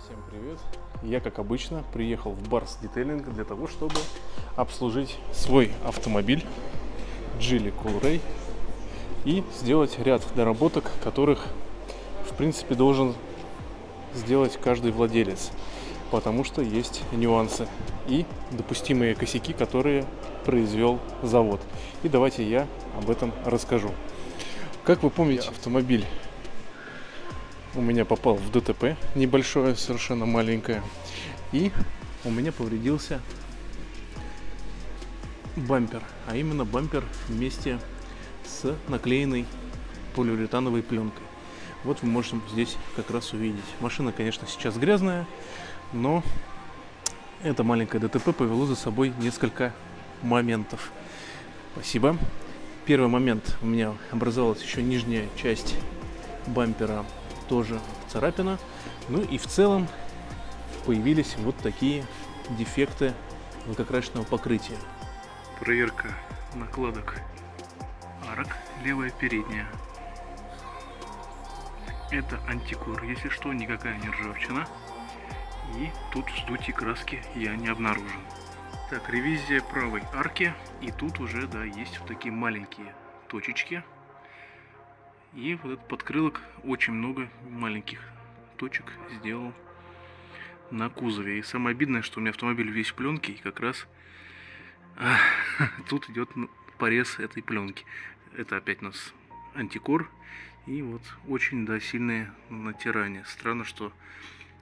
Всем привет! Я, как обычно, приехал в Барс Детейлинг для того, чтобы обслужить свой автомобиль Geely Coolray и сделать ряд доработок, которых, в принципе, должен сделать каждый владелец, потому что есть нюансы и допустимые косяки, которые произвел завод. И давайте я об этом расскажу. Как вы помните, автомобиль у меня попал в ДТП небольшое, совершенно маленькое, и у меня повредился бампер, а именно бампер вместе с наклеенной полиуретановой пленкой. Вот вы можете здесь как раз увидеть. Машина, конечно, сейчас грязная, но это маленькое ДТП повело за собой несколько моментов. Спасибо. Первый момент: у меня образовалась еще нижняя часть бампера, тоже царапина. Ну и в целом появились вот такие дефекты лакокрасочного покрытия. Проверка накладок арок, левая передняя. Это антикор, если что, никакая не ржавчина. И тут вздутие краски я не обнаружил. Так, ревизия правой арки. И тут уже, да, есть вот такие маленькие точечки. И вот этот подкрылок, очень много маленьких точек сделал на кузове. И самое обидное, что у меня автомобиль весь в пленке, и как раз тут идет порез этой пленки. Это опять у нас антикор. И вот очень, да, сильное натирание. Странно, что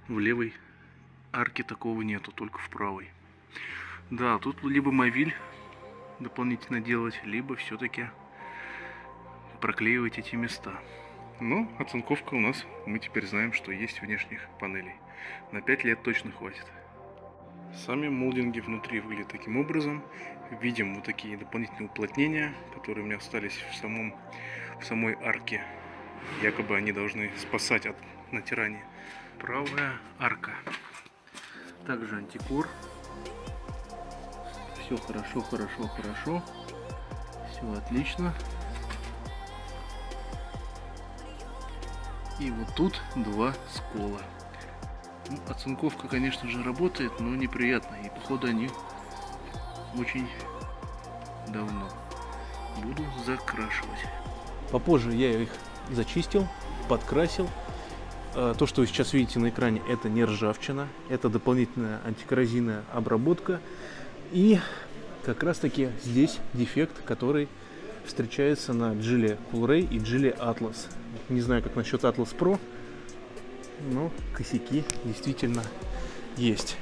в левой арке такого нету, только в правой. Да, тут либо мовиль дополнительно делать, либо все-таки проклеивать эти места. Но оцинковка у нас, мы теперь знаем, что есть внешних панелей. На 5 лет точно хватит. Сами молдинги внутри выглядят таким образом. Видим вот такие дополнительные уплотнения, которые у меня остались в самой арке. Якобы они должны спасать от натирания. Правая арка. Также антикор. Все хорошо. Все отлично. И вот тут два скола. Ну, оцинковка, конечно же, работает, но неприятно. И походу они очень давно. Буду закрашивать. Попозже я их зачистил, подкрасил. То, что вы сейчас видите на экране, это не ржавчина. Это дополнительная антикоррозийная обработка. И как раз таки здесь дефект, который встречается на Geely Coolray и Geely Atlas. Не знаю, как насчет Atlas Pro, но косяки действительно есть.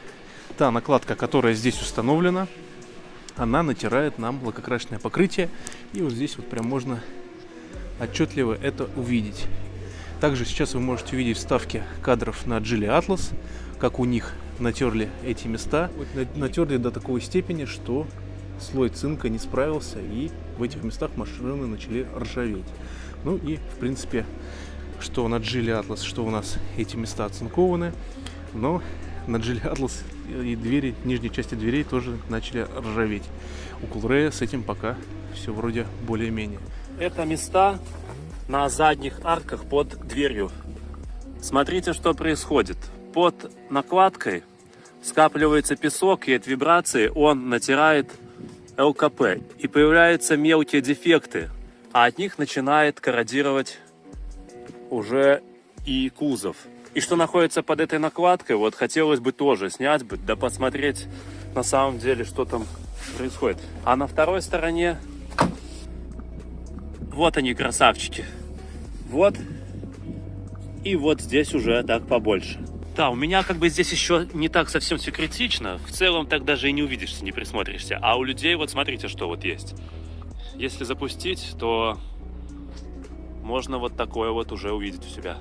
Та накладка, которая здесь установлена, она натирает нам лакокрасочное покрытие. И вот здесь вот прям можно отчетливо это увидеть. Также сейчас вы можете увидеть вставки кадров на Geely Atlas, как у них натерли эти места. Натерли до такой степени, что слой цинка не справился, и в этих местах машины начали ржаветь. Ну и, в принципе, что на Geely Atlas, что у нас эти места оцинкованы, но на Geely Atlas и двери, нижней части дверей тоже начали ржаветь. У Coolray с этим пока все вроде более-менее. Это места на задних арках под дверью. Смотрите, что происходит. Под накладкой скапливается песок, и от вибрации он натирает ЛКП. И появляются мелкие дефекты, а от них начинает корродировать уже и кузов. И что находится под этой накладкой, вот хотелось бы тоже снять бы, да посмотреть на самом деле, что там происходит. А на второй стороне вот они, красавчики. Вот. И вот здесь уже так побольше. Да, у меня как бы здесь еще не так совсем все критично. В целом так даже и не увидишься, не присмотришься. А у людей вот смотрите, что вот есть. Если запустить, то можно вот такое вот уже увидеть у себя.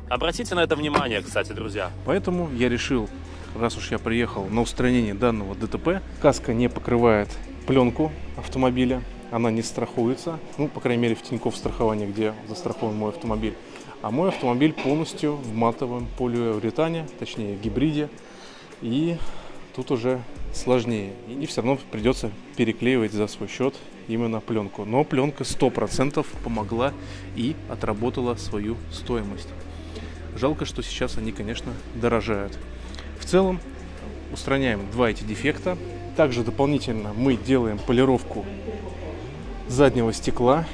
Обратите на это внимание, кстати, друзья. Поэтому я решил, раз уж я приехал на устранение данного ДТП, каска не покрывает пленку автомобиля, она не страхуется, ну, по крайней мере, в Тинькофф страховании, где застрахован мой автомобиль. А мой автомобиль полностью в матовом полиуретане, точнее в гибриде, и тут уже сложнее. И все равно придется переклеивать за свой счет именно пленку. Но пленка 100% помогла и отработала свою стоимость. Жалко, что сейчас они, конечно, дорожают. В целом устраняем два эти дефекта. Также дополнительно мы делаем полировку заднего стекла.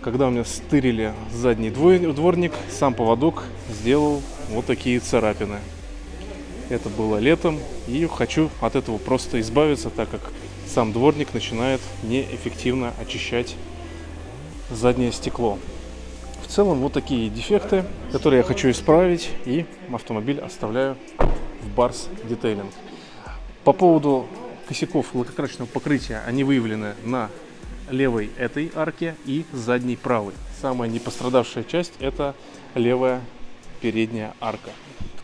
Когда у меня стырили задний дворник, сам поводок сделал вот такие царапины. Это было летом, и хочу от этого просто избавиться, так как сам дворник начинает неэффективно очищать заднее стекло. В целом вот такие дефекты, которые я хочу исправить, и автомобиль оставляю в Bar's Detailing. По поводу косяков лакокрасочного покрытия, они выявлены на левой этой арке и задней правой. Самая непострадавшая часть — это левая передняя арка.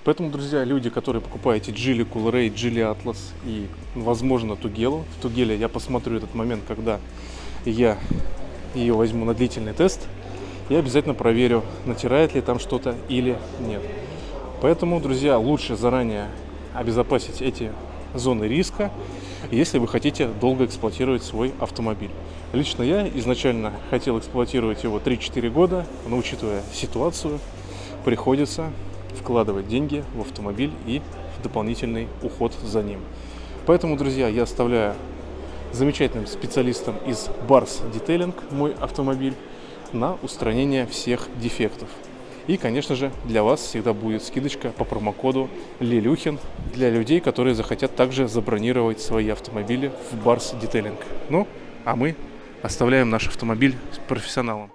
Поэтому, друзья, люди, которые покупаете Geely Coolray, Geely Atlas и, возможно, Тугелу, в Тугеле я посмотрю этот момент, когда я ее возьму на длительный тест, я обязательно проверю, натирает ли там что-то или нет. Поэтому, друзья, лучше заранее обезопасить эти зоны риска, если вы хотите долго эксплуатировать свой автомобиль. Лично я изначально хотел эксплуатировать его 3-4 года, но, учитывая ситуацию, приходится вкладывать деньги в автомобиль и в дополнительный уход за ним. Поэтому, друзья, я оставляю замечательным специалистам из Bar's Detailing мой автомобиль на устранение всех дефектов. И, конечно же, для вас всегда будет скидочка по промокоду Лелюхин для людей, которые захотят также забронировать свои автомобили в Bar's Detailing. Ну, а мы оставляем наш автомобиль с профессионалом.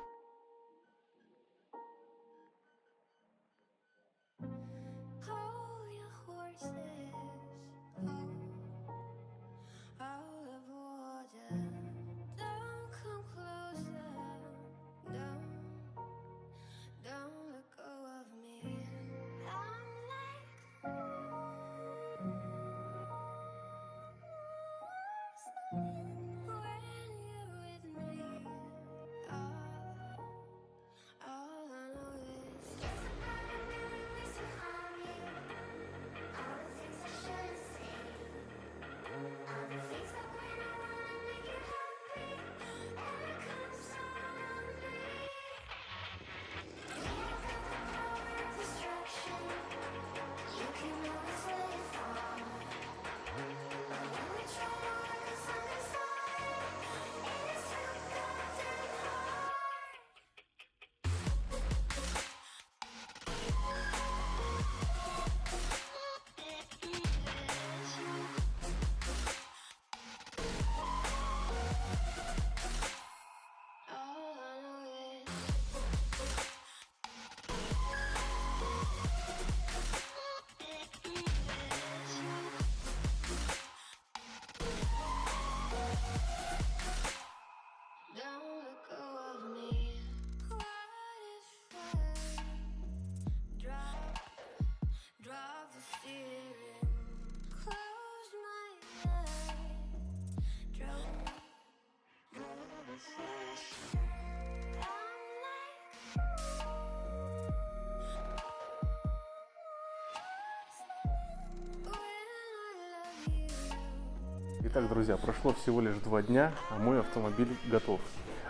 Итак, друзья, прошло всего лишь 2 дня, а мой автомобиль готов.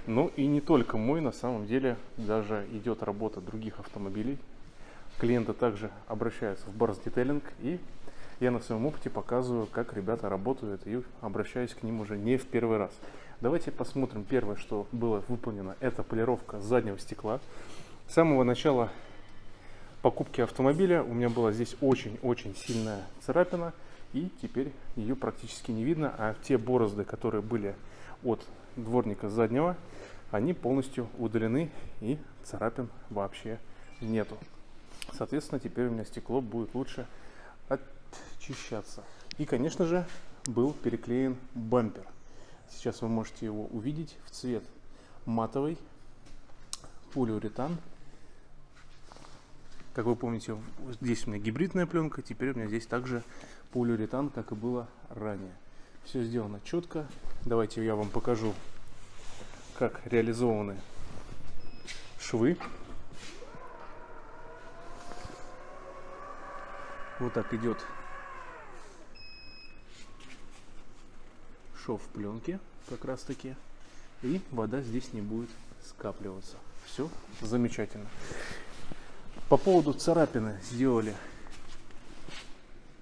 Ну и не только мой, на самом деле, даже идет работа других автомобилей. Клиенты также обращаются в Bar's Detailing, и я на своем опыте показываю, как ребята работают, и обращаюсь к ним уже не в первый раз. Давайте посмотрим первое, что было выполнено. Это полировка заднего стекла. С самого начала покупки автомобиля у меня была здесь очень-очень сильная царапина, и теперь ее практически не видно, а те борозды, которые были от дворника заднего, они полностью удалены, и царапин вообще нету. Соответственно, теперь у меня стекло будет лучше очищаться. И, конечно же, был переклеен бампер. Сейчас вы можете его увидеть в цвет матовый полиуретан. Как вы помните, здесь у меня гибридная пленка, теперь у меня здесь также полиуретан, как и было ранее. Все сделано четко. Давайте я вам покажу, как реализованы швы. Вот так идет шов пленки, как раз таки, и вода здесь не будет скапливаться. Все замечательно. По поводу царапины сделали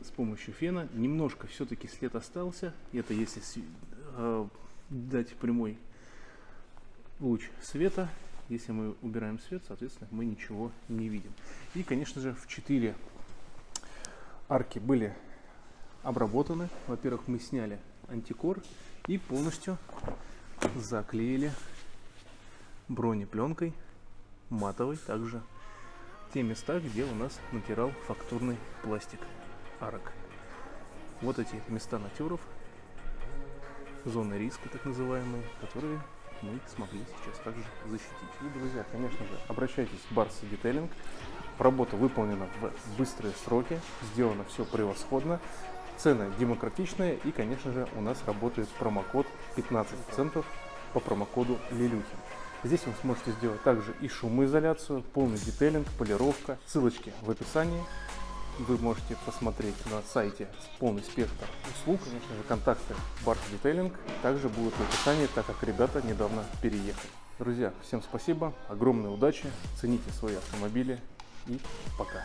с помощью фена. Немножко все-таки след остался. Это если дать прямой луч света. Если мы убираем свет, соответственно, мы ничего не видим. И, конечно же, в 4 арки были обработаны. Во-первых, мы сняли антикор и полностью заклеили бронепленкой матовой, также те места, где у нас натирал фактурный пластик арок. Вот эти места натеров, зоны риска так называемые, которые мы смогли сейчас также защитить. И, друзья, конечно же, обращайтесь в Barsi Detailing. Работа выполнена в быстрые сроки, сделано все превосходно, цены демократичные и, конечно же, у нас работает промокод 15% по промокоду Лилюхин. Здесь вы сможете сделать также и шумоизоляцию, полный детейлинг, полировка. Ссылочки в описании. Вы можете посмотреть на сайте полный спектр услуг. Конечно же, контакты Barsi Detailing также будут в описании, так как ребята недавно переехали. Друзья, всем спасибо, огромной удачи, цените свои автомобили и пока.